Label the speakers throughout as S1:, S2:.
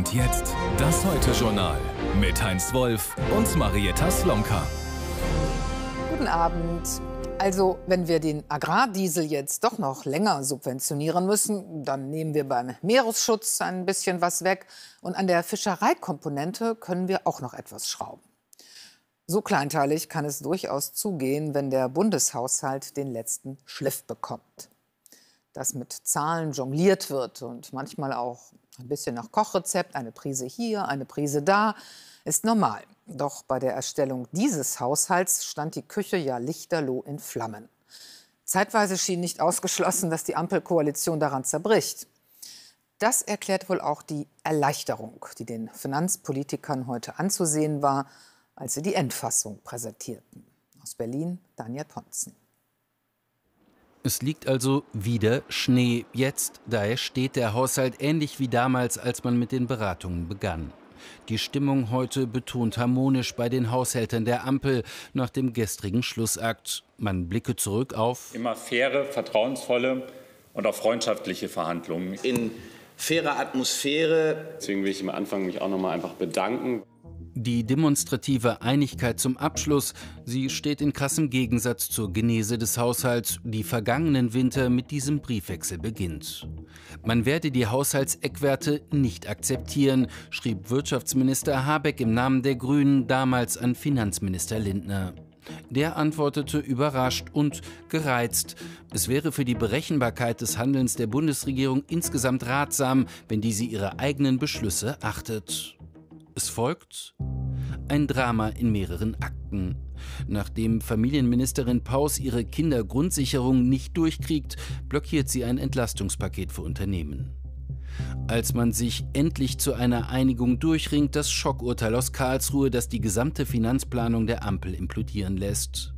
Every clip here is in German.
S1: Und jetzt das Heute-Journal mit Heinz Wolf und Marietta Slomka.
S2: Guten Abend. Also, wenn wir den Agrardiesel jetzt doch noch länger subventionieren müssen, dann nehmen wir beim Meeresschutz ein bisschen was weg. Und an der Fischereikomponente können wir auch noch etwas schrauben. So kleinteilig kann es durchaus zugehen, wenn der Bundeshaushalt den letzten Schliff bekommt. Dass mit Zahlen jongliert wird und manchmal auch ein bisschen nach Kochrezept, eine Prise hier, eine Prise da, ist normal. Doch bei der Erstellung dieses Haushalts stand die Küche ja lichterloh in Flammen. Zeitweise schien nicht ausgeschlossen, dass die Ampelkoalition daran zerbricht. Das erklärt wohl auch die Erleichterung, die den Finanzpolitikern heute anzusehen war, als sie die Endfassung präsentierten. Aus Berlin, Daniel Pontzen.
S3: Es liegt also wieder Schnee. Jetzt, daher steht der Haushalt ähnlich wie damals, als man mit den Beratungen begann. Die Stimmung heute betont harmonisch bei den Haushältern der Ampel nach dem gestrigen Schlussakt. Man blicke zurück auf
S4: immer faire, vertrauensvolle und auch freundschaftliche Verhandlungen.
S5: In fairer Atmosphäre.
S6: Deswegen will ich am Anfang mich auch noch mal einfach bedanken.
S3: die demonstrative Einigkeit zum Abschluss. Sie steht in krassem Gegensatz zur Genese des Haushalts, die vergangenen Winter mit diesem Briefwechsel beginnt. Man werde die Haushaltseckwerte nicht akzeptieren, schrieb Wirtschaftsminister Habeck im Namen der Grünen damals an Finanzminister Lindner. Der antwortete überrascht und gereizt. Es wäre für die Berechenbarkeit des Handelns der Bundesregierung insgesamt ratsam, wenn diese ihre eigenen Beschlüsse achtet. Es folgt ein Drama in mehreren Akten. Nachdem Familienministerin Paus ihre Kindergrundsicherung nicht durchkriegt, blockiert sie ein Entlastungspaket für Unternehmen. Als man sich endlich zu einer Einigung durchringt, das Schockurteil aus Karlsruhe, das die gesamte Finanzplanung der Ampel implodieren lässt.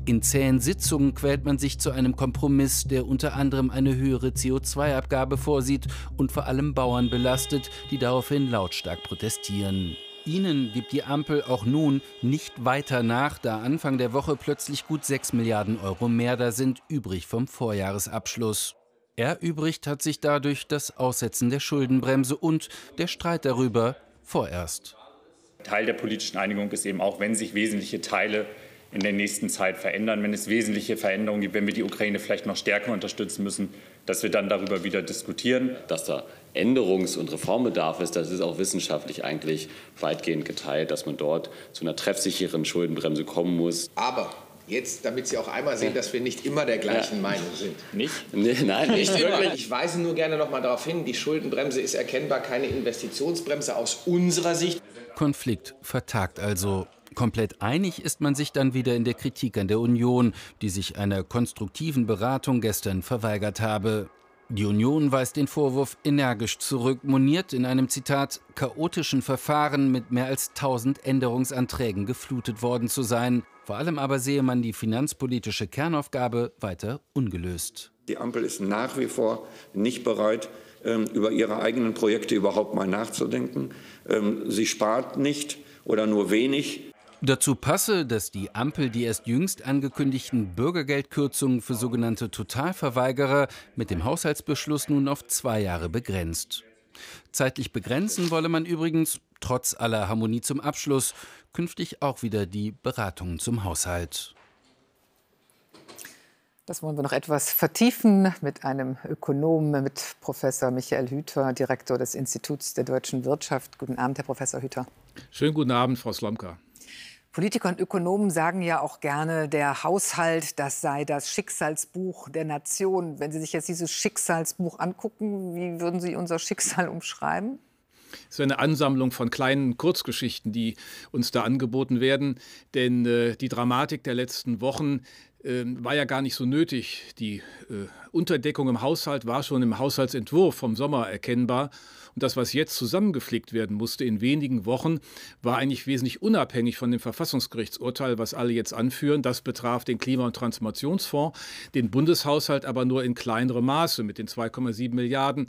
S3: In zähen Sitzungen quält man sich zu einem Kompromiss, der unter anderem eine höhere CO2-Abgabe vorsieht und vor allem Bauern belastet, die daraufhin lautstark protestieren. Ihnen gibt die Ampel auch nun nicht weiter nach, da Anfang der Woche plötzlich gut 6 Milliarden Euro mehr da sind, übrig vom Vorjahresabschluss. Erübrigt hat sich dadurch das Aussetzen der Schuldenbremse und der Streit darüber vorerst.
S4: Teil der politischen Einigung ist eben auch, wenn sich wesentliche Teile in der nächsten Zeit verändern, wenn es wesentliche Veränderungen gibt, wenn wir die Ukraine vielleicht noch stärker unterstützen müssen, dass wir dann darüber wieder diskutieren.
S6: Dass da Änderungs- und Reformbedarf ist, das ist auch wissenschaftlich eigentlich weitgehend geteilt, dass man dort zu einer treffsicheren Schuldenbremse kommen muss.
S5: Aber jetzt, damit Sie auch einmal sehen, dass wir nicht immer der gleichen Meinung sind.
S4: Nicht?
S6: Nee, nein, nicht wirklich.
S5: Ich weise nur gerne noch mal darauf hin, die Schuldenbremse ist erkennbar keine Investitionsbremse aus unserer Sicht.
S3: Konflikt vertagt also. Komplett einig ist man sich dann wieder in der Kritik an der Union, die sich einer konstruktiven Beratung gestern verweigert habe. Die Union weist den Vorwurf energisch zurück, moniert in einem Zitat chaotischen Verfahren mit mehr als 1000 Änderungsanträgen geflutet worden zu sein. Vor allem aber sehe man die finanzpolitische Kernaufgabe weiter ungelöst.
S7: Die Ampel ist nach wie vor nicht bereit, über ihre eigenen Projekte überhaupt mal nachzudenken. Sie spart nicht oder nur wenig.
S3: Dazu passe, dass die Ampel die erst jüngst angekündigten Bürgergeldkürzungen für sogenannte Totalverweigerer mit dem Haushaltsbeschluss nun auf 2 Jahre begrenzt. Zeitlich begrenzen wolle man übrigens, trotz aller Harmonie zum Abschluss, künftig auch wieder die Beratungen zum Haushalt.
S2: Das wollen wir noch etwas vertiefen mit einem Ökonomen, mit Professor Michael Hüter, Direktor des Instituts der deutschen Wirtschaft. Guten Abend, Herr Professor Hüter.
S8: Schönen guten Abend, Frau Slomka.
S2: Politiker und Ökonomen sagen ja auch gerne, der Haushalt, das sei das Schicksalsbuch der Nation. Wenn Sie sich jetzt dieses Schicksalsbuch angucken, wie würden Sie unser Schicksal umschreiben?
S8: Es ist eine Ansammlung von kleinen Kurzgeschichten, die uns da angeboten werden. Denn die Dramatik der letzten Wochen war ja gar nicht so nötig. Die Unterdeckung im Haushalt war schon im Haushaltsentwurf vom Sommer erkennbar. Und das, was jetzt zusammengeflickt werden musste in wenigen Wochen, war eigentlich wesentlich unabhängig von dem Verfassungsgerichtsurteil, was alle jetzt anführen. Das betraf den Klima- und Transformationsfonds, den Bundeshaushalt aber nur in kleinerem Maße mit den 2,7 Milliarden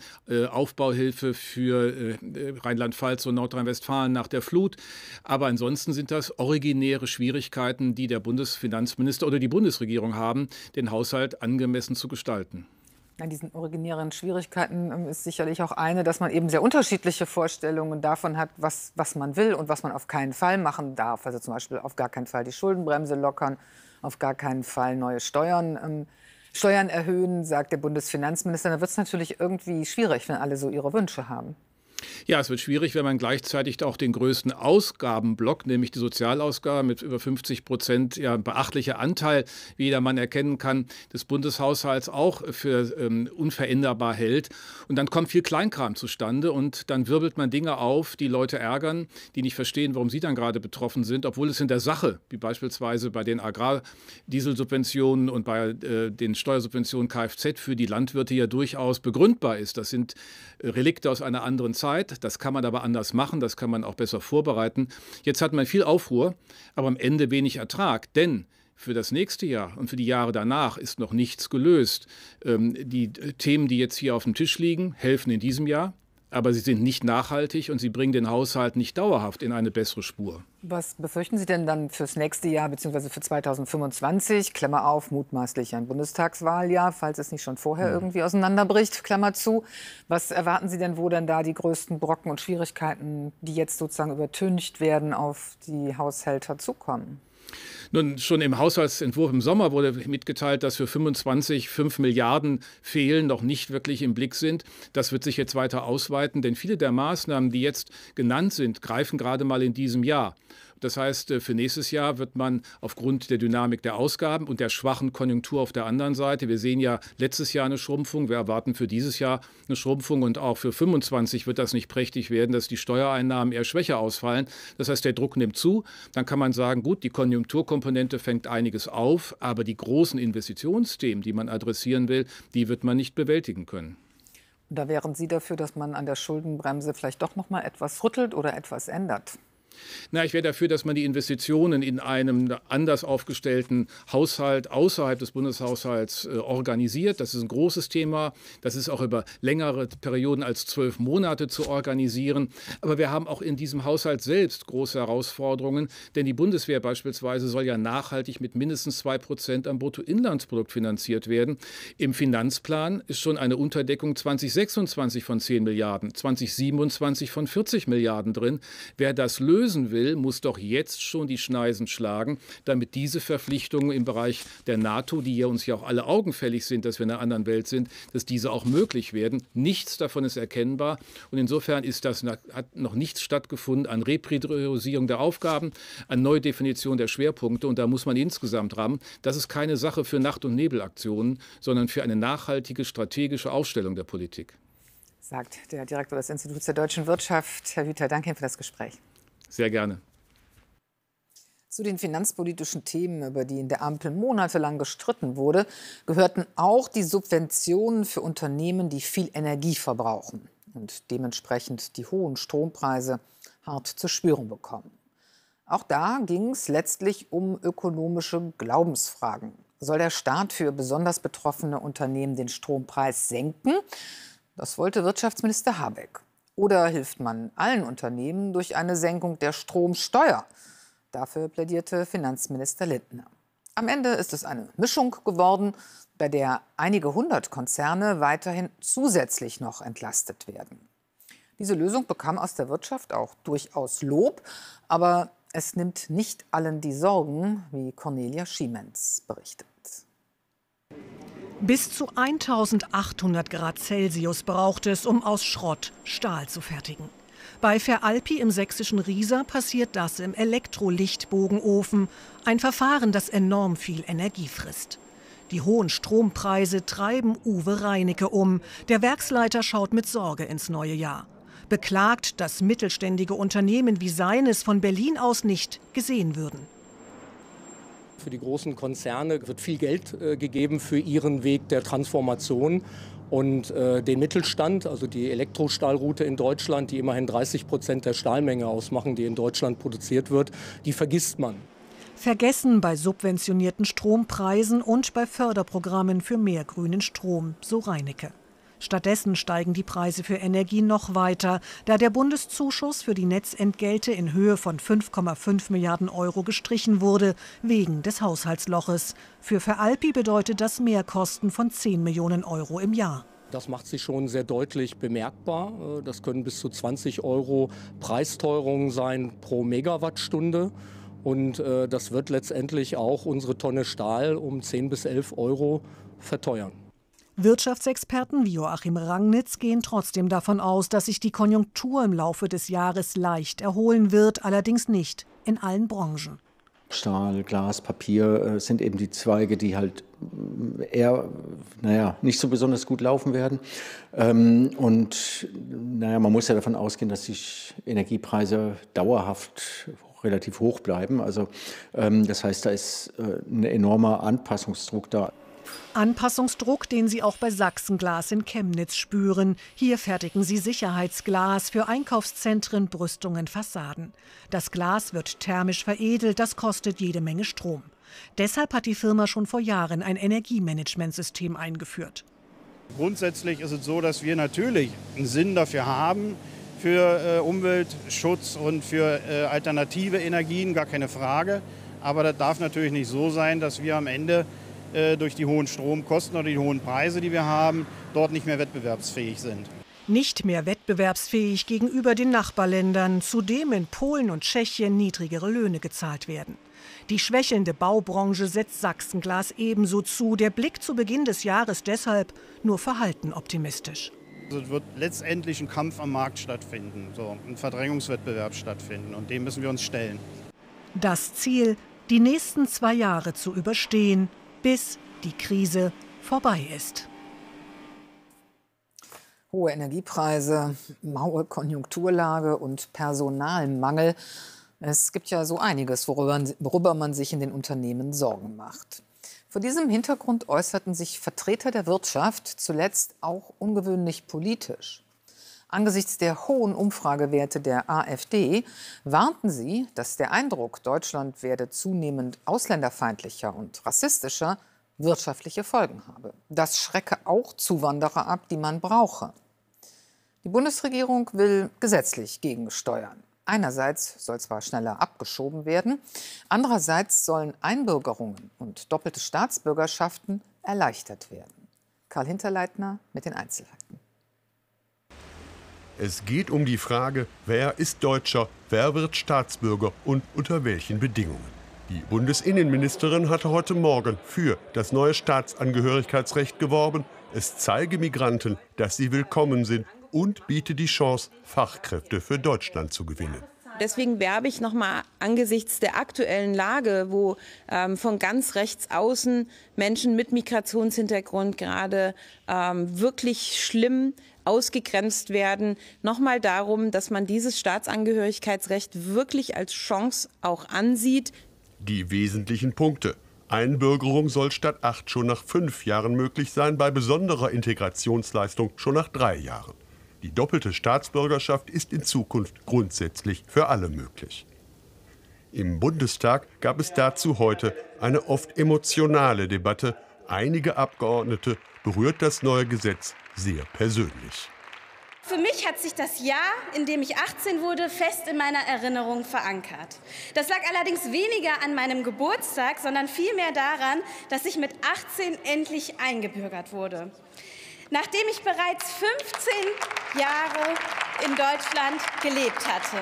S8: Aufbauhilfe für Rheinland-Pfalz und Nordrhein-Westfalen nach der Flut. Aber ansonsten sind das originäre Schwierigkeiten, die der Bundesfinanzminister oder die Bundesregierung haben, den Haushalt angemessen zu gestalten.
S2: An diesen originären Schwierigkeiten ist sicherlich auch eine, dass man eben sehr unterschiedliche Vorstellungen davon hat, was man will und was man auf keinen Fall machen darf. Also zum Beispiel auf gar keinen Fall die Schuldenbremse lockern, auf gar keinen Fall neue Steuern erhöhen, sagt der Bundesfinanzminister. Da wird es natürlich irgendwie schwierig, wenn alle so ihre Wünsche haben.
S8: Ja, es wird schwierig, wenn man gleichzeitig auch den größten Ausgabenblock, nämlich die Sozialausgaben mit über 50%, ja, ein beachtlicher Anteil, wie jedermann erkennen kann, des Bundeshaushalts auch für unveränderbar hält. Und dann kommt viel Kleinkram zustande und dann wirbelt man Dinge auf, die Leute ärgern, die nicht verstehen, warum sie dann gerade betroffen sind, obwohl es in der Sache, wie beispielsweise bei den Agrardieselsubventionen und bei den Steuersubventionen Kfz für die Landwirte ja durchaus begründbar ist. Das sind Relikte aus einer anderen Zeit. Das kann man aber anders machen, das kann man auch besser vorbereiten. Jetzt hat man viel Aufruhr, aber am Ende wenig Ertrag, denn für das nächste Jahr und für die Jahre danach ist noch nichts gelöst. Die Themen, die jetzt hier auf dem Tisch liegen, helfen in diesem Jahr, aber sie sind nicht nachhaltig und sie bringen den Haushalt nicht dauerhaft in eine bessere Spur.
S2: Was befürchten Sie denn dann fürs nächste Jahr bzw. für 2025? Klammer auf, mutmaßlich ein Bundestagswahljahr, falls es nicht schon vorher irgendwie auseinanderbricht, Klammer zu. Was erwarten Sie denn, wo denn da die größten Brocken und Schwierigkeiten, die jetzt sozusagen übertüncht werden, auf die Haushälter zukommen?
S8: Nun, schon im Haushaltsentwurf im Sommer wurde mitgeteilt, dass für 25 5 Milliarden fehlen, noch nicht wirklich im Blick sind. Das wird sich jetzt weiter ausweiten, denn viele der Maßnahmen, die jetzt genannt sind, greifen gerade mal in diesem Jahr. Das heißt, für nächstes Jahr wird man aufgrund der Dynamik der Ausgaben und der schwachen Konjunktur auf der anderen Seite, wir sehen ja letztes Jahr eine Schrumpfung, wir erwarten für dieses Jahr eine Schrumpfung und auch für 25 wird das nicht prächtig werden, dass die Steuereinnahmen eher schwächer ausfallen. Das heißt, der Druck nimmt zu. Dann kann man sagen, gut, die Konjunkturkomponente fängt einiges auf, aber die großen Investitionsthemen, die man adressieren will, die wird man nicht bewältigen können.
S2: Da wären Sie dafür, dass man an der Schuldenbremse vielleicht doch noch mal etwas rüttelt oder etwas ändert?
S8: Na, ich wäre dafür, dass man die Investitionen in einem anders aufgestellten Haushalt außerhalb des Bundeshaushalts organisiert. Das ist ein großes Thema. Das ist auch über längere Perioden als 12 Monate zu organisieren. Aber wir haben auch in diesem Haushalt selbst große Herausforderungen. Denn die Bundeswehr beispielsweise soll ja nachhaltig mit mindestens 2% am Bruttoinlandsprodukt finanziert werden. Im Finanzplan ist schon eine Unterdeckung 2026 von 10 Milliarden, 2027 von 40 Milliarden drin. Wer das lösen will, muss doch jetzt schon die Schneisen schlagen, damit diese Verpflichtungen im Bereich der NATO, die ja uns ja auch alle augenfällig sind, dass wir in einer anderen Welt sind, dass diese auch möglich werden. Nichts davon ist erkennbar und insofern hat noch nichts stattgefunden an Repriorisierung der Aufgaben, an Neudefinition der Schwerpunkte und da muss man insgesamt ran. Das ist keine Sache für Nacht- und Nebelaktionen, sondern für eine nachhaltige strategische Aufstellung der Politik.
S2: Sagt der Direktor des Instituts der deutschen Wirtschaft. Herr Hüter, danke Ihnen für das Gespräch.
S8: Sehr gerne.
S2: Zu den finanzpolitischen Themen, über die in der Ampel monatelang gestritten wurde, gehörten auch die Subventionen für Unternehmen, die viel Energie verbrauchen und dementsprechend die hohen Strompreise hart zu spüren bekommen. Auch da ging es letztlich um ökonomische Glaubensfragen. Soll der Staat für besonders betroffene Unternehmen den Strompreis senken? Das wollte Wirtschaftsminister Habeck. Oder hilft man allen Unternehmen durch eine Senkung der Stromsteuer? Dafür plädierte Finanzminister Lindner. Am Ende ist es eine Mischung geworden, bei der einige hundert Konzerne weiterhin zusätzlich noch entlastet werden. Diese Lösung bekam aus der Wirtschaft auch durchaus Lob, aber es nimmt nicht allen die Sorgen, wie Cornelia Schiemens berichtet.
S9: Bis zu 1800 Grad Celsius braucht es, um aus Schrott Stahl zu fertigen. Bei Veralpi im sächsischen Riesa passiert das im Elektrolichtbogenofen, ein Verfahren, das enorm viel Energie frisst. Die hohen Strompreise treiben Uwe Reinecke um. Der Werksleiter schaut mit Sorge ins neue Jahr. Beklagt, dass mittelständige Unternehmen wie seines von Berlin aus nicht gesehen würden.
S10: Für die großen Konzerne wird viel Geld gegeben für ihren Weg der Transformation. Und den Mittelstand, also die Elektrostahlroute in Deutschland, die immerhin 30% der Stahlmenge ausmachen, die in Deutschland produziert wird, die vergisst man.
S9: Vergessen bei subventionierten Strompreisen und bei Förderprogrammen für mehr grünen Strom, so Reinecke. Stattdessen steigen die Preise für Energie noch weiter, da der Bundeszuschuss für die Netzentgelte in Höhe von 5,5 Milliarden Euro gestrichen wurde, wegen des Haushaltsloches. Für Alpi bedeutet das Mehrkosten von 10 Millionen Euro im Jahr.
S10: Das macht sich schon sehr deutlich bemerkbar. Das können bis zu 20 Euro Preisteuerung sein pro Megawattstunde. Und das wird letztendlich auch unsere Tonne Stahl um 10 bis 11 Euro verteuern.
S9: Wirtschaftsexperten wie Joachim Rangnitz gehen trotzdem davon aus, dass sich die Konjunktur im Laufe des Jahres leicht erholen wird, allerdings nicht in allen Branchen.
S11: Stahl, Glas, Papier sind eben die Zweige, die halt eher, nicht so besonders gut laufen werden. Man muss ja davon ausgehen, dass die Energiepreise dauerhaft relativ hoch bleiben. Also das heißt, da ist ein enormer Anpassungsdruck da.
S9: Anpassungsdruck, den Sie auch bei Sachsenglas in Chemnitz spüren. Hier fertigen sie Sicherheitsglas für Einkaufszentren, Brüstungen, Fassaden. Das Glas wird thermisch veredelt, das kostet jede Menge Strom. Deshalb hat die Firma schon vor Jahren ein Energiemanagementsystem eingeführt.
S12: Grundsätzlich ist es so, dass wir natürlich einen Sinn dafür haben, für Umweltschutz und für alternative Energien, gar keine Frage. Aber das darf natürlich nicht so sein, dass wir am Ende durch die hohen Stromkosten oder die hohen Preise, die wir haben, dort nicht mehr wettbewerbsfähig sind.
S9: Nicht mehr wettbewerbsfähig gegenüber den Nachbarländern, zudem in Polen und Tschechien niedrigere Löhne gezahlt werden. Die schwächelnde Baubranche setzt Sachsenglas ebenso zu. Der Blick zu Beginn des Jahres deshalb nur verhalten optimistisch.
S12: Es wird letztendlich ein Kampf am Markt stattfinden, ein Verdrängungswettbewerb stattfinden, und dem müssen wir uns stellen.
S9: Das Ziel, die nächsten 2 Jahre zu überstehen, bis die Krise vorbei ist.
S2: Hohe Energiepreise, maue Konjunkturlage und Personalmangel. Es gibt ja so einiges, worüber man sich in den Unternehmen Sorgen macht. Vor diesem Hintergrund äußerten sich Vertreter der Wirtschaft zuletzt auch ungewöhnlich politisch. Angesichts der hohen Umfragewerte der AfD warnten sie, dass der Eindruck, Deutschland werde zunehmend ausländerfeindlicher und rassistischer, wirtschaftliche Folgen habe. Das schrecke auch Zuwanderer ab, die man brauche. Die Bundesregierung will gesetzlich gegensteuern. Einerseits soll zwar schneller abgeschoben werden, andererseits sollen Einbürgerungen und doppelte Staatsbürgerschaften erleichtert werden. Karl Hinterleitner mit den Einzelheiten.
S13: Es geht um die Frage, wer ist Deutscher, wer wird Staatsbürger und unter welchen Bedingungen. Die Bundesinnenministerin hatte heute Morgen für das neue Staatsangehörigkeitsrecht geworben. Es zeige Migranten, dass sie willkommen sind und biete die Chance, Fachkräfte für Deutschland zu gewinnen.
S14: Deswegen werbe ich nochmal angesichts der aktuellen Lage, wo von ganz rechts außen Menschen mit Migrationshintergrund gerade wirklich schlimm ausgegrenzt werden, nochmal darum, dass man dieses Staatsangehörigkeitsrecht wirklich als Chance auch ansieht.
S13: Die wesentlichen Punkte. Einbürgerung soll statt 8 schon nach 5 Jahren möglich sein, bei besonderer Integrationsleistung schon nach 3 Jahren. Die doppelte Staatsbürgerschaft ist in Zukunft grundsätzlich für alle möglich. Im Bundestag gab es dazu heute eine oft emotionale Debatte. Einige Abgeordnete berührt das neue Gesetz sehr persönlich.
S15: Für mich hat sich das Jahr, in dem ich 18 wurde, fest in meiner Erinnerung verankert. Das lag allerdings weniger an meinem Geburtstag, sondern vielmehr daran, dass ich mit 18 endlich eingebürgert wurde. Nachdem ich bereits 15 Jahre in Deutschland gelebt hatte.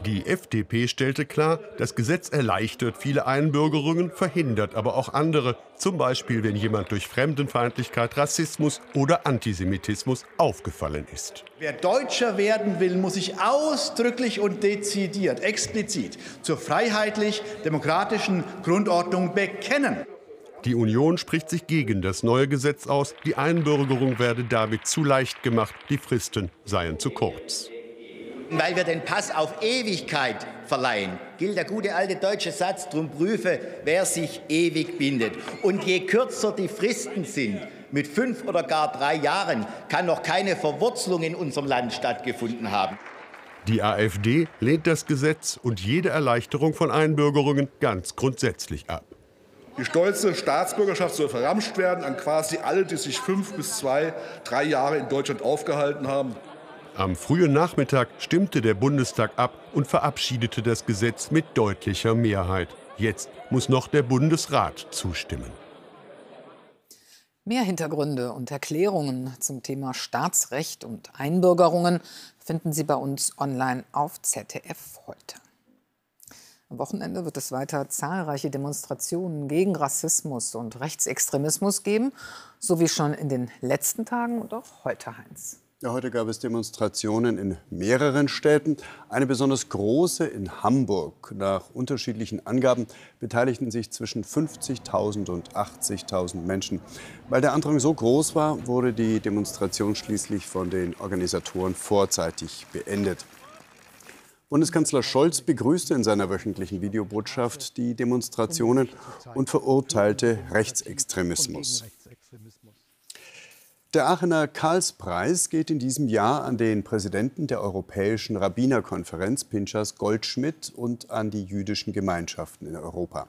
S13: Die FDP stellte klar, das Gesetz erleichtert viele Einbürgerungen, verhindert aber auch andere. Zum Beispiel, wenn jemand durch Fremdenfeindlichkeit, Rassismus oder Antisemitismus aufgefallen ist.
S16: Wer Deutscher werden will, muss sich ausdrücklich und dezidiert, explizit zur freiheitlich-demokratischen Grundordnung bekennen.
S13: Die Union spricht sich gegen das neue Gesetz aus. Die Einbürgerung werde damit zu leicht gemacht, die Fristen seien zu kurz.
S17: Weil wir den Pass auf Ewigkeit verleihen, gilt der gute alte deutsche Satz, drum prüfe, wer sich ewig bindet. Und je kürzer die Fristen sind, mit 5 oder gar 3 Jahren, kann noch keine Verwurzelung in unserem Land stattgefunden haben.
S13: Die AfD lehnt das Gesetz und jede Erleichterung von Einbürgerungen ganz grundsätzlich ab.
S18: Die stolze Staatsbürgerschaft soll verramscht werden an quasi alle, die sich 5 bis 2, 3 Jahre in Deutschland aufgehalten haben.
S13: Am frühen Nachmittag stimmte der Bundestag ab und verabschiedete das Gesetz mit deutlicher Mehrheit. Jetzt muss noch der Bundesrat zustimmen.
S2: Mehr Hintergründe und Erklärungen zum Thema Staatsrecht und Einbürgerungen finden Sie bei uns online auf ZDF heute. Am Wochenende wird es weiter zahlreiche Demonstrationen gegen Rassismus und Rechtsextremismus geben, so wie schon in den letzten Tagen und auch heute, Heinz.
S19: Ja, heute gab es Demonstrationen in mehreren Städten. Eine besonders große in Hamburg. Nach unterschiedlichen Angaben beteiligten sich zwischen 50.000 und 80.000 Menschen. Weil der Andrang so groß war, wurde die Demonstration schließlich von den Organisatoren vorzeitig beendet. Bundeskanzler Scholz begrüßte in seiner wöchentlichen Videobotschaft die Demonstrationen und verurteilte Rechtsextremismus. Der Aachener Karlspreis geht in diesem Jahr an den Präsidenten der Europäischen Rabbinerkonferenz, Pinchas Goldschmidt, und an die jüdischen Gemeinschaften in Europa.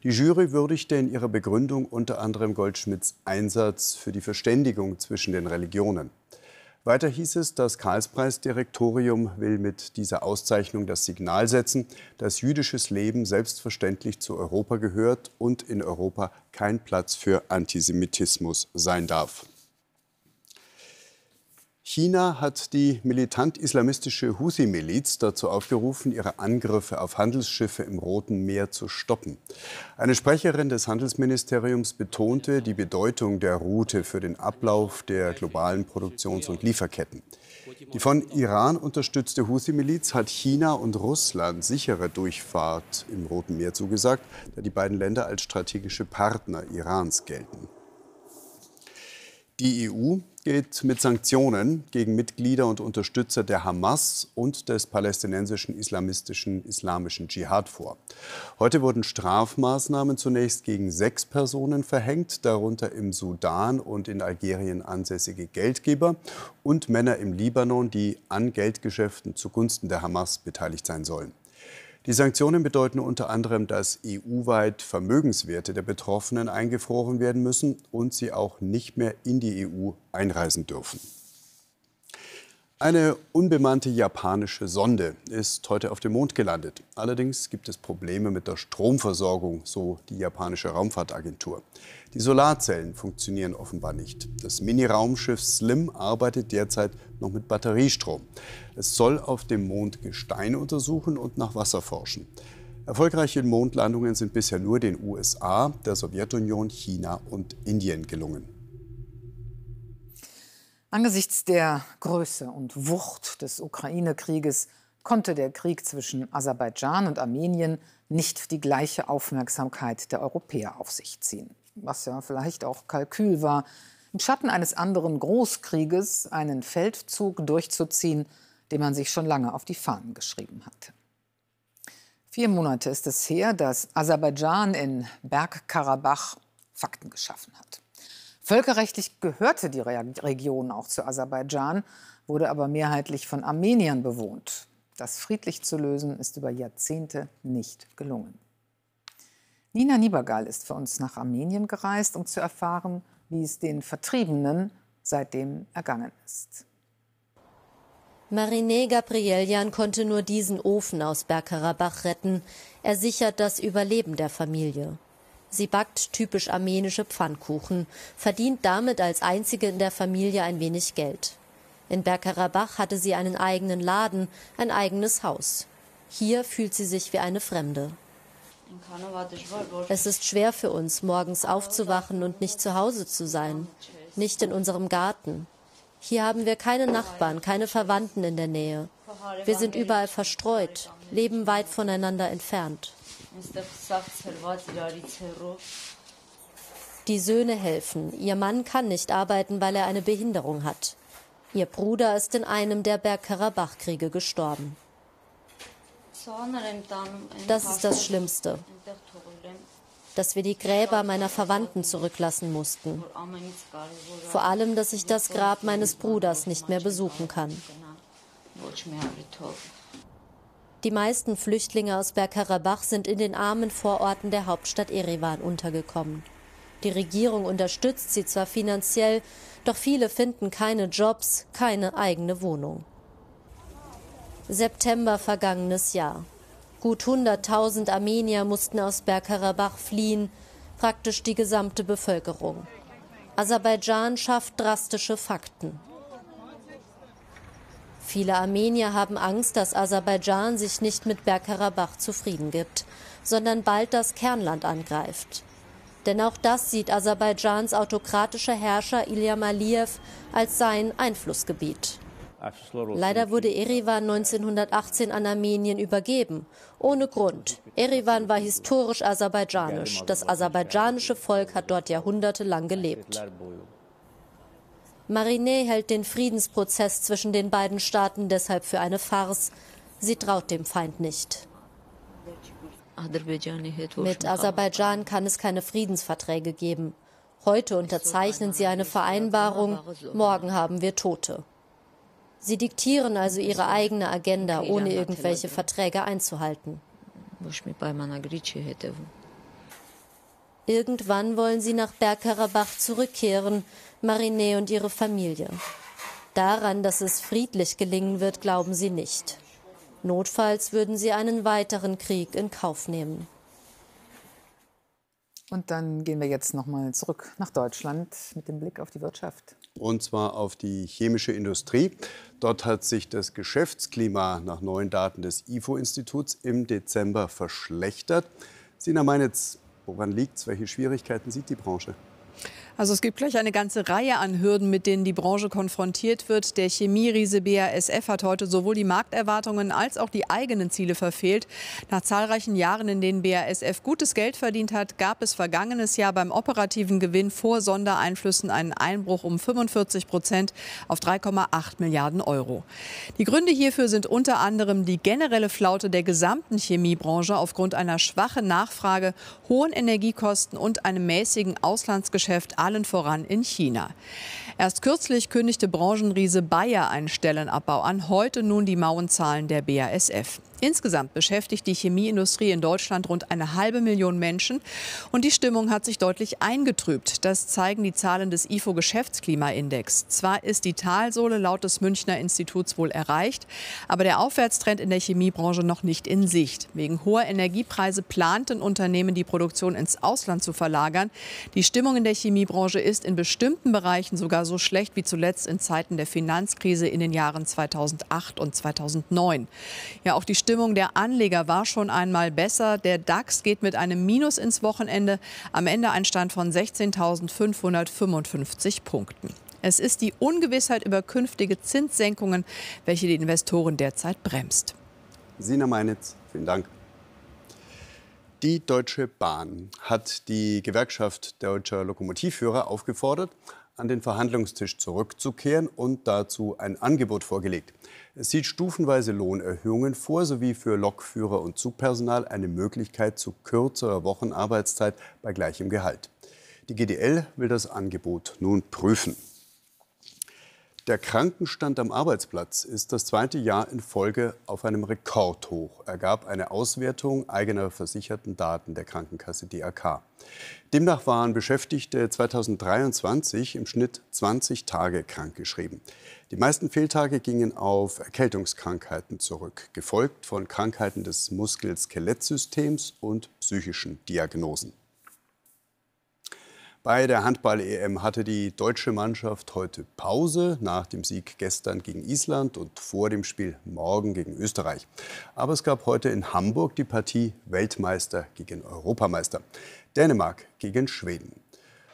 S19: Die Jury würdigte in ihrer Begründung unter anderem Goldschmidts Einsatz für die Verständigung zwischen den Religionen. Weiter hieß es, das Karlspreisdirektorium will mit dieser Auszeichnung das Signal setzen, dass jüdisches Leben selbstverständlich zu Europa gehört und in Europa kein Platz für Antisemitismus sein darf. China hat die militant-islamistische Houthi-Miliz dazu aufgerufen, ihre Angriffe auf Handelsschiffe im Roten Meer zu stoppen. Eine Sprecherin des Handelsministeriums betonte die Bedeutung der Route für den Ablauf der globalen Produktions- und Lieferketten. Die von Iran unterstützte Houthi-Miliz hat China und Russland sichere Durchfahrt im Roten Meer zugesagt, da die beiden Länder als strategische Partner Irans gelten. Die EU geht mit Sanktionen gegen Mitglieder und Unterstützer der Hamas und des palästinensischen islamischen Dschihad vor. Heute wurden Strafmaßnahmen zunächst gegen 6 Personen verhängt, darunter im Sudan und in Algerien ansässige Geldgeber und Männer im Libanon, die an Geldgeschäften zugunsten der Hamas beteiligt sein sollen. Die Sanktionen bedeuten unter anderem, dass EU-weit Vermögenswerte der Betroffenen eingefroren werden müssen und sie auch nicht mehr in die EU einreisen dürfen. Eine unbemannte japanische Sonde ist heute auf dem Mond gelandet. Allerdings gibt es Probleme mit der Stromversorgung, so die japanische Raumfahrtagentur. Die Solarzellen funktionieren offenbar nicht. Das Mini-Raumschiff Slim arbeitet derzeit noch mit Batteriestrom. Es soll auf dem Mond Gesteine untersuchen und nach Wasser forschen. Erfolgreiche Mondlandungen sind bisher nur den USA, der Sowjetunion, China und Indien gelungen.
S2: Angesichts der Größe und Wucht des Ukraine-Krieges konnte der Krieg zwischen Aserbaidschan und Armenien nicht die gleiche Aufmerksamkeit der Europäer auf sich ziehen. Was ja vielleicht auch Kalkül war, im Schatten eines anderen Großkrieges einen Feldzug durchzuziehen, den man sich schon lange auf die Fahnen geschrieben hatte. 4 Monate ist es her, dass Aserbaidschan in Bergkarabach Fakten geschaffen hat. Völkerrechtlich gehörte die Region auch zu Aserbaidschan, wurde aber mehrheitlich von Armeniern bewohnt. Das friedlich zu lösen, ist über Jahrzehnte nicht gelungen. Nina Niebergall ist für uns nach Armenien gereist, um zu erfahren, wie es den Vertriebenen seitdem ergangen ist.
S20: Marineh Gabrieljan konnte nur diesen Ofen aus Bergkarabach retten. Er sichert das Überleben der Familie. Sie backt typisch armenische Pfannkuchen, verdient damit als einzige in der Familie ein wenig Geld. In Bergkarabach hatte sie einen eigenen Laden, ein eigenes Haus. Hier fühlt sie sich wie eine Fremde. Es ist schwer für uns, morgens aufzuwachen und nicht zu Hause zu sein, nicht in unserem Garten. Hier haben wir keine Nachbarn, keine Verwandten in der Nähe. Wir sind überall verstreut, leben weit voneinander entfernt. Die Söhne helfen. Ihr Mann kann nicht arbeiten, weil er eine Behinderung hat. Ihr Bruder ist in einem der Bergkarabach-Kriege gestorben. Das ist das Schlimmste, dass wir die Gräber meiner Verwandten zurücklassen mussten. Vor allem, dass ich das Grab meines Bruders nicht mehr besuchen kann. Die meisten Flüchtlinge aus Bergkarabach sind in den armen Vororten der Hauptstadt Erevan untergekommen. Die Regierung unterstützt sie zwar finanziell, doch viele finden keine Jobs, keine eigene Wohnung. September vergangenes Jahr. Gut 100.000 Armenier mussten aus Bergkarabach fliehen, praktisch die gesamte Bevölkerung. Aserbaidschan schafft drastische Fakten. Viele Armenier haben Angst, dass Aserbaidschan sich nicht mit Bergkarabach zufrieden gibt, sondern bald das Kernland angreift. Denn auch das sieht Aserbaidschans autokratischer Herrscher Ilham Aliyev als sein Einflussgebiet. Leider wurde Erevan 1918 an Armenien übergeben. Ohne Grund. Erevan war historisch aserbaidschanisch. Das aserbaidschanische Volk hat dort jahrhundertelang gelebt. Marineh hält den Friedensprozess zwischen den beiden Staaten deshalb für eine Farce. Sie traut dem Feind nicht. Mit Aserbaidschan kann es keine Friedensverträge geben. Heute unterzeichnen sie eine Vereinbarung, morgen haben wir Tote. Sie diktieren also ihre eigene Agenda, ohne irgendwelche Verträge einzuhalten. Irgendwann wollen sie nach Bergkarabach zurückkehren, Marineh und ihre Familie. Daran, dass es friedlich gelingen wird, glauben sie nicht. Notfalls würden sie einen weiteren Krieg in Kauf nehmen.
S2: Und dann gehen wir jetzt noch mal zurück nach Deutschland mit dem Blick auf die Wirtschaft.
S19: Und zwar auf die chemische Industrie. Dort hat sich das Geschäftsklima nach neuen Daten des IFO-Instituts im Dezember verschlechtert. Sina Meinitz, woran liegt es? Welche Schwierigkeiten sieht die Branche?
S21: Also es gibt gleich eine ganze Reihe an Hürden, mit denen die Branche konfrontiert wird. Der Chemieriese BASF hat heute sowohl die Markterwartungen als auch die eigenen Ziele verfehlt. Nach zahlreichen Jahren, in denen BASF gutes Geld verdient hat, gab es vergangenes Jahr beim operativen Gewinn vor Sondereinflüssen einen Einbruch um 45% auf 3,8 Milliarden Euro. Die Gründe hierfür sind unter anderem die generelle Flaute der gesamten Chemiebranche aufgrund einer schwachen Nachfrage, hohen Energiekosten und einem mäßigen Auslandsgeschäft, allen voran in China. Erst kürzlich kündigte Branchenriese Bayer einen Stellenabbau an, heute nun die mauen Zahlen der BASF. Insgesamt beschäftigt die Chemieindustrie in Deutschland rund 500.000 Menschen und die Stimmung hat sich deutlich eingetrübt. Das zeigen die Zahlen des IFO-Geschäftsklimaindex. Zwar ist die Talsohle laut des Münchner Instituts wohl erreicht, aber der Aufwärtstrend in der Chemiebranche noch nicht in Sicht. Wegen hoher Energiepreise planten Unternehmen, die Produktion ins Ausland zu verlagern. Die Stimmung in der Chemiebranche ist in bestimmten Bereichen sogar so schlecht wie zuletzt in Zeiten der Finanzkrise in den Jahren 2008 und 2009. Ja, auch die Stimmung der Anleger war schon einmal besser. Der DAX geht mit einem Minus ins Wochenende. Am Ende ein Stand von 16.555 Punkten. Es ist die Ungewissheit über künftige Zinssenkungen, welche die Investoren derzeit bremst.
S19: Sina Meinitz, vielen Dank. Die Deutsche Bahn hat die Gewerkschaft deutscher Lokomotivführer aufgefordert, an den Verhandlungstisch zurückzukehren und dazu ein Angebot vorgelegt. Es sieht stufenweise Lohnerhöhungen vor, sowie für Lokführer und Zugpersonal eine Möglichkeit zu kürzerer Wochenarbeitszeit bei gleichem Gehalt. Die GDL will das Angebot nun prüfen. Der Krankenstand am Arbeitsplatz ist das zweite Jahr in Folge auf einem Rekordhoch, ergab eine Auswertung eigener versicherten Daten der Krankenkasse DAK. Demnach waren Beschäftigte 2023 im Schnitt 20 Tage krankgeschrieben. Die meisten Fehltage gingen auf Erkältungskrankheiten zurück, gefolgt von Krankheiten des Muskel-Skelettsystems und psychischen Diagnosen. Bei der Handball-EM hatte die deutsche Mannschaft heute Pause nach dem Sieg gestern gegen Island und vor dem Spiel morgen gegen Österreich. Aber es gab heute in Hamburg die Partie Weltmeister gegen Europameister. Dänemark gegen Schweden.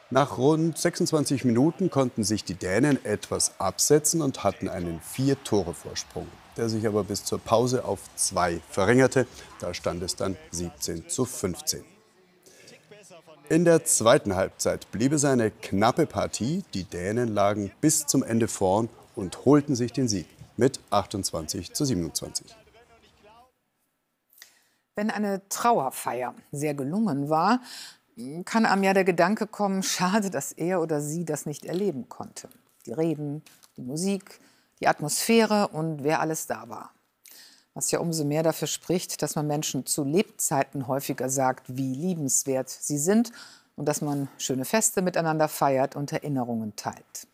S19: Nach rund 26 Minuten konnten sich die Dänen etwas absetzen und hatten einen 4-Tore-Vorsprung, der sich aber bis zur Pause auf 2 verringerte. Da stand es dann 17:15. In der zweiten Halbzeit blieb es eine knappe Partie. Die Dänen lagen bis zum Ende vorn und holten sich den Sieg mit 28:27.
S2: Wenn eine Trauerfeier sehr gelungen war, kann einem ja der Gedanke kommen, schade, dass er oder sie das nicht erleben konnte. Die Reden, die Musik, die Atmosphäre und wer alles da war. Was ja umso mehr dafür spricht, dass man Menschen zu Lebzeiten häufiger sagt, wie liebenswert sie sind und dass man schöne Feste miteinander feiert und Erinnerungen teilt.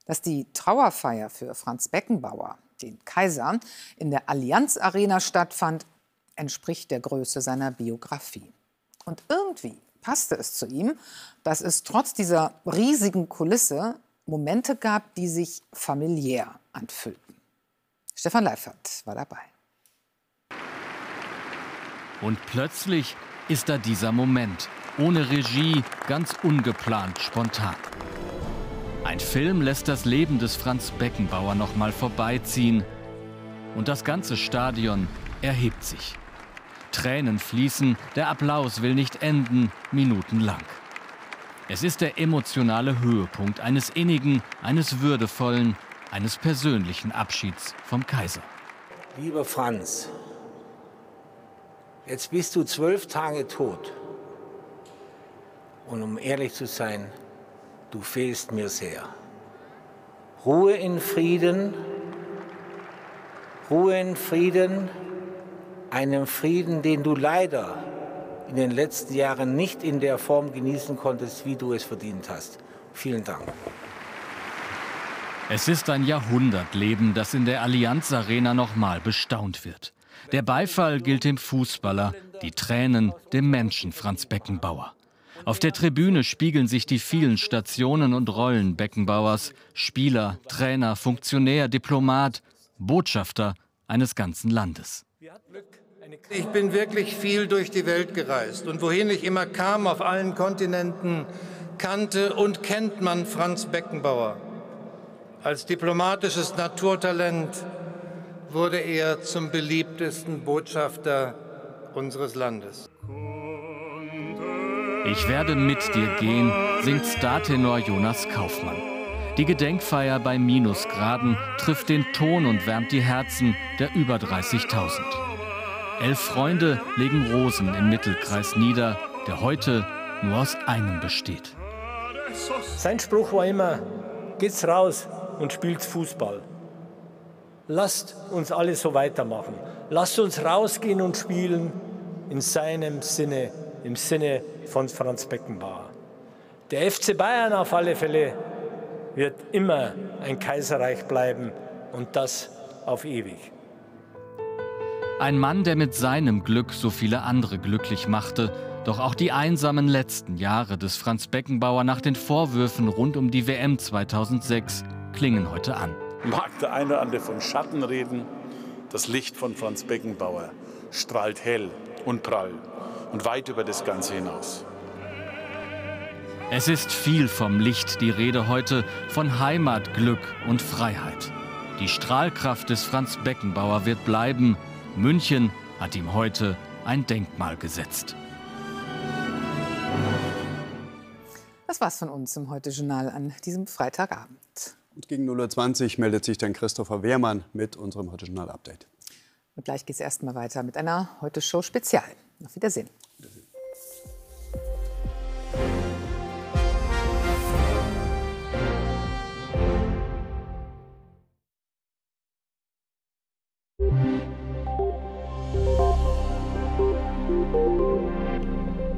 S2: Dass die Trauerfeier für Franz Beckenbauer, den Kaiser, in der Allianz Arena stattfand, entspricht der Größe seiner Biografie. Und irgendwie passte es zu ihm, dass es trotz dieser riesigen Kulisse Momente gab, die sich familiär anfühlten. Stefan Leifert war dabei.
S1: Und plötzlich ist da dieser Moment, ohne Regie, ganz ungeplant, spontan. Ein Film lässt das Leben des Franz Beckenbauer noch mal vorbeiziehen. Und das ganze Stadion erhebt sich. Tränen fließen, der Applaus will nicht enden, minutenlang. Es ist der emotionale Höhepunkt eines innigen, eines würdevollen, eines persönlichen Abschieds vom Kaiser.
S22: Lieber Franz, jetzt bist du 12 Tage tot. Und um ehrlich zu sein, du fehlst mir sehr. Ruhe in Frieden, einem Frieden, den du leider in den letzten Jahren nicht in der Form genießen konntest, wie du es verdient hast. Vielen Dank.
S1: Es ist ein Jahrhundertleben, das in der Allianz Arena nochmal bestaunt wird. Der Beifall gilt dem Fußballer, die Tränen dem Menschen Franz Beckenbauer. Auf der Tribüne spiegeln sich die vielen Stationen und Rollen Beckenbauers: Spieler, Trainer, Funktionär, Diplomat, Botschafter eines ganzen Landes.
S22: Ich bin wirklich viel durch die Welt gereist und wohin ich immer kam, auf allen Kontinenten, kannte und kennt man Franz Beckenbauer. Als diplomatisches Naturtalent wurde er zum beliebtesten Botschafter unseres Landes.
S1: Ich werde mit dir gehen, singt Startenor Jonas Kaufmann. Die Gedenkfeier bei Minusgraden trifft den Ton und wärmt die Herzen der über 30.000. 11 Freunde legen Rosen im Mittelkreis nieder, der heute nur aus einem besteht.
S22: Sein Spruch war immer: geht's raus und spielt Fußball. Lasst uns alle so weitermachen. Lasst uns rausgehen und spielen in seinem Sinne, im Sinne von Franz Beckenbauer. Der FC Bayern auf alle Fälle wird immer ein Kaiserreich bleiben und das auf ewig.
S1: Ein Mann, der mit seinem Glück so viele andere glücklich machte. Doch auch die einsamen letzten Jahre des Franz Beckenbauer nach den Vorwürfen rund um die WM 2006 klingen heute an.
S23: Mag der eine oder andere von Schatten reden, das Licht von Franz Beckenbauer strahlt hell und prall und weit über das Ganze hinaus.
S1: Es ist viel vom Licht die Rede heute, von Heimat, Glück und Freiheit. Die Strahlkraft des Franz Beckenbauer wird bleiben. München hat ihm heute ein Denkmal gesetzt.
S2: Das war's von uns im Heute-Journal an diesem Freitagabend.
S19: Und gegen 0:20 Uhr meldet sich dann Christopher Wehrmann mit unserem Heute-Journal-Update.
S2: Und gleich geht es erstmal weiter mit einer Heute-Show-Spezial. Auf Wiedersehen.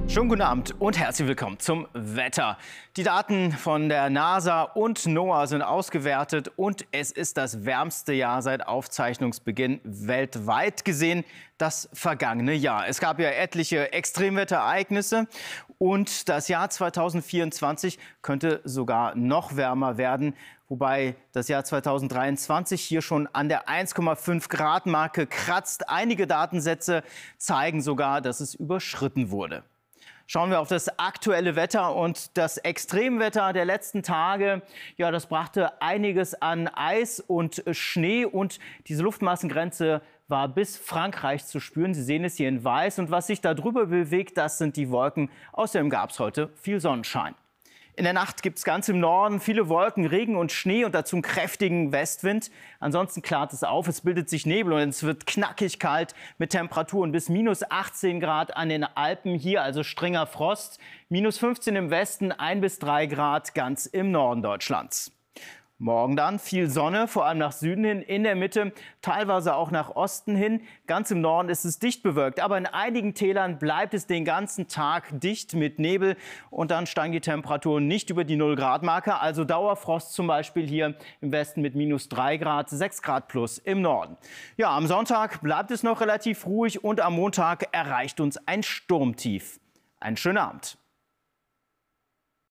S24: Schönen guten Abend und herzlich willkommen zum Wetter. Die Daten von der NASA und NOAA sind ausgewertet und es ist das wärmste Jahr seit Aufzeichnungsbeginn weltweit gesehen, das vergangene Jahr. Es gab ja etliche Extremwetterereignisse und das Jahr 2024 könnte sogar noch wärmer werden. Wobei das Jahr 2023 hier schon an der 1,5 Grad Marke kratzt. Einige Datensätze zeigen sogar, dass es überschritten wurde. Schauen wir auf das aktuelle Wetter und das Extremwetter der letzten Tage. Ja, das brachte einiges an Eis und Schnee und diese Luftmassengrenze war bis Frankreich zu spüren. Sie sehen es hier in weiß und was sich da drüber bewegt, das sind die Wolken. Außerdem gab es heute viel Sonnenschein. In der Nacht gibt es ganz im Norden viele Wolken, Regen und Schnee und dazu einen kräftigen Westwind. Ansonsten klart es auf, es bildet sich Nebel und es wird knackig kalt mit Temperaturen bis minus 18 Grad an den Alpen. Hier also strenger Frost, minus 15 im Westen, 1 bis 3 Grad ganz im Norden Deutschlands. Morgen dann viel Sonne, vor allem nach Süden hin, in der Mitte, teilweise auch nach Osten hin. Ganz im Norden ist es dicht bewölkt, aber in einigen Tälern bleibt es den ganzen Tag dicht mit Nebel. Und dann steigen die Temperaturen nicht über die 0-Grad-Marke, also Dauerfrost zum Beispiel hier im Westen mit -3 Grad, 6 Grad plus im Norden. Ja, am Sonntag bleibt es noch relativ ruhig und am Montag erreicht uns ein Sturmtief. Einen schönen Abend.